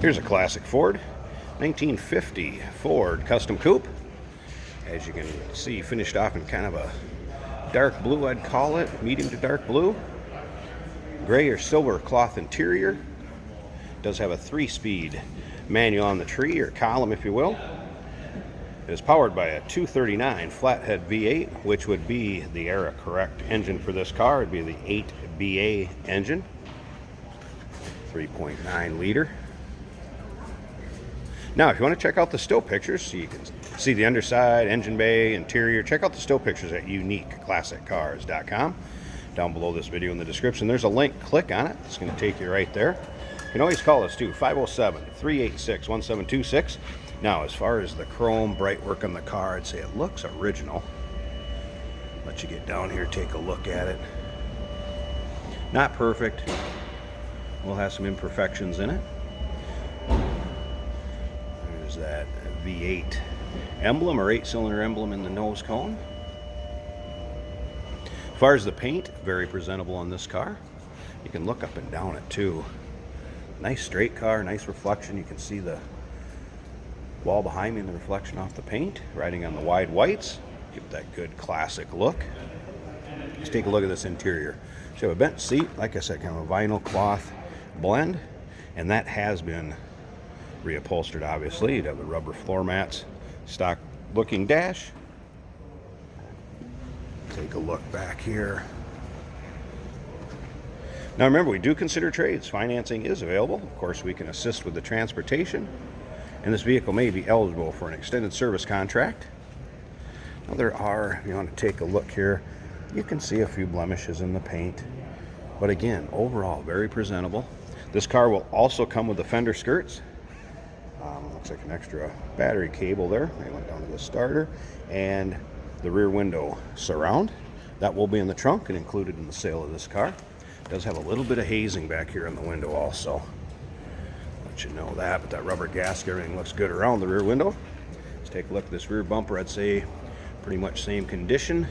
Here's a classic Ford, 1950 Ford Custom Coupe. As you can see, finished off in kind of a dark blue, I'd call it, medium to dark blue. Gray or silver cloth interior. Does have a 3-speed manual on the tree, or column if you will. It is powered by a 239 flathead V8, which would be the era correct engine for this car. It'd be the 8BA engine, 3.9 liter. Now, if you want to check out the still pictures, so you can see the underside, engine bay, interior, check out the still pictures at uniqueclassiccars.com. Down below this video in the description, there's a link. Click on it. It's going to take you right there. You can always call us too, 507-386-1726. Now, as far as the chrome bright work on the car, I'd say it looks original. Let you get down here, take a look at it. Not perfect. We'll have some imperfections in it. There's that V8 emblem, or 8-cylinder emblem in the nose cone. As far as the paint, very presentable on this car. You can look up and down it too. Nice straight car, nice reflection. You can see the wall behind me and the reflection off the paint, riding on the wide whites. Give it that good classic look. Let's take a look at this interior. So you have a bench seat, like I said, kind of a vinyl cloth blend, and that has been reupholstered, obviously. You'd have the rubber floor mats, stock looking dash. Take a look back here. Now remember, we do consider trades. Financing is available. Of course, we can assist with the transportation, and this vehicle may be eligible for an extended service contract. Now there are, if you want to take a look here, you can see a few blemishes in the paint, but again, overall very presentable. This car will also come with the fender skirts. Looks like an extra battery cable there. They went down to the starter, and the rear window surround. That will be in the trunk and included in the sale of this car. It does have a little bit of hazing back here in the window also. Let you know that, but that rubber gasket, everything looks good around the rear window. Let's take a look at this rear bumper. I'd say pretty much same condition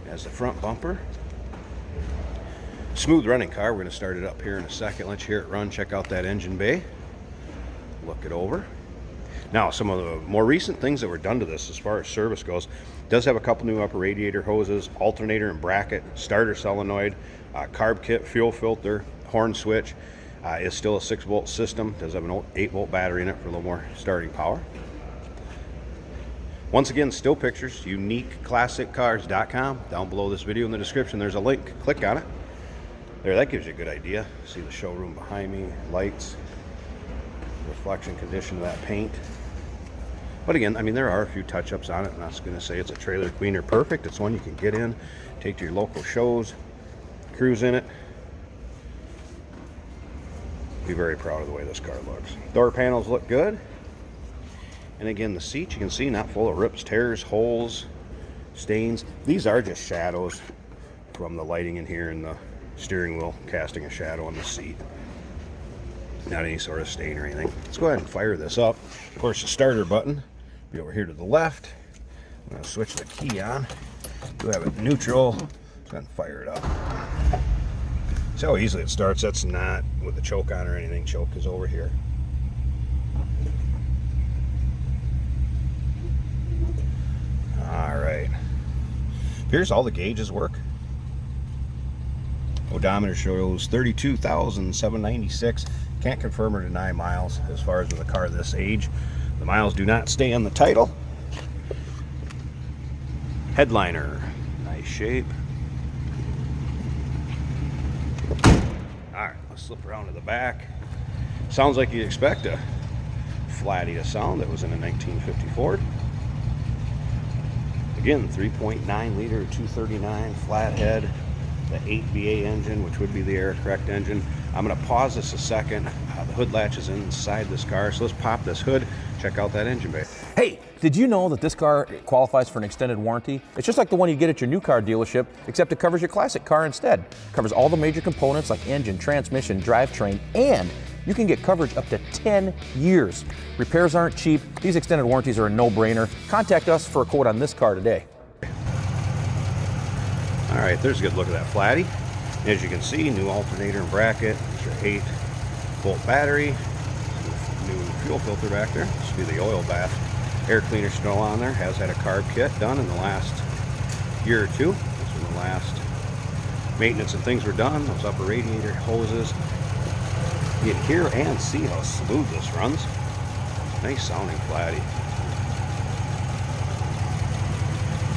as the front bumper. Smooth running car. We're going to start it up here in a second. Let you hear it run. Check out that engine bay. Look it over. Now, some of the more recent things that were done to this as far as service goes, it does have a couple new upper radiator hoses, alternator and bracket, starter solenoid, carb kit, fuel filter, horn switch. Is still a 6-volt system. Does have an 8-volt battery in it for a little more starting power. Once again, still pictures, uniqueclassiccars.com. Down below this video in the description, there's a link. Click on it. There, that gives you a good idea. See the showroom behind me, lights, reflection condition of that paint. But again, I mean, there are a few touch-ups on it. I'm not going to say it's a trailer queen or perfect. It's one you can get in, take to your local shows, cruise in it. Be very proud of the way this car looks. Door panels look good. And again, the seats, you can see, not full of rips, tears, holes, stains. These are just shadows from the lighting in here and the steering wheel casting a shadow on the seat. Not any sort of stain or anything. Let's go ahead and fire this up. Of course, the starter button will be over here to the left. I'm going to switch the key on. Do have it neutral. Let's go ahead and fire it up. See how easily it starts. That's not with the choke on or anything. Choke is over here. All right. Here's all the gauges work. Odometer shows 32,796. Can't confirm or deny miles as far as with a car this age. The miles do not stay on the title. Headliner, nice shape. All right, let's slip around to the back. Sounds like you'd expect a flatty sound that was in a 1950 Ford. Again, 3.9 liter, 239 flathead, the 8BA engine, which would be the era correct engine. I'm going to pause this a second. The hood latch is inside this car, so let's pop this hood, check out that engine bay. Hey, did you know that this car qualifies for an extended warranty? It's just like the one you get at your new car dealership, except it covers your classic car instead. It covers all the major components like engine, transmission, drivetrain, and you can get coverage up to 10 years. Repairs aren't cheap. These extended warranties are a no-brainer. Contact us for a quote on this car today. All right, there's a good look at that flatty. As you can see, new alternator and bracket, your 8-volt battery, new fuel filter back there. This will be the oil bath air cleaner still on there. Has had a carb kit done in the last year or two. This was the last maintenance and things were done. Those upper radiator hoses. You can hear and see how smooth this runs. Nice sounding flatty.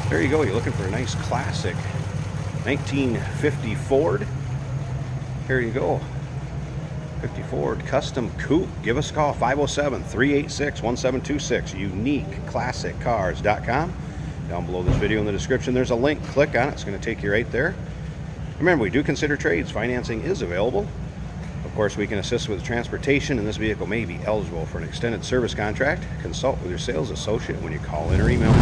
There you go. You're looking for a nice classic 1950 Ford. Here you go. 50 Ford Custom Coupe. Give us a call, 507-386-1726. UniqueClassicCars.com. Down below this video in the description, there's a link. Click on it. It's going to take you right there. Remember, we do consider trades. Financing is available. Of course, we can assist with transportation, and this vehicle may be eligible for an extended service contract. Consult with your sales associate when you call in or email.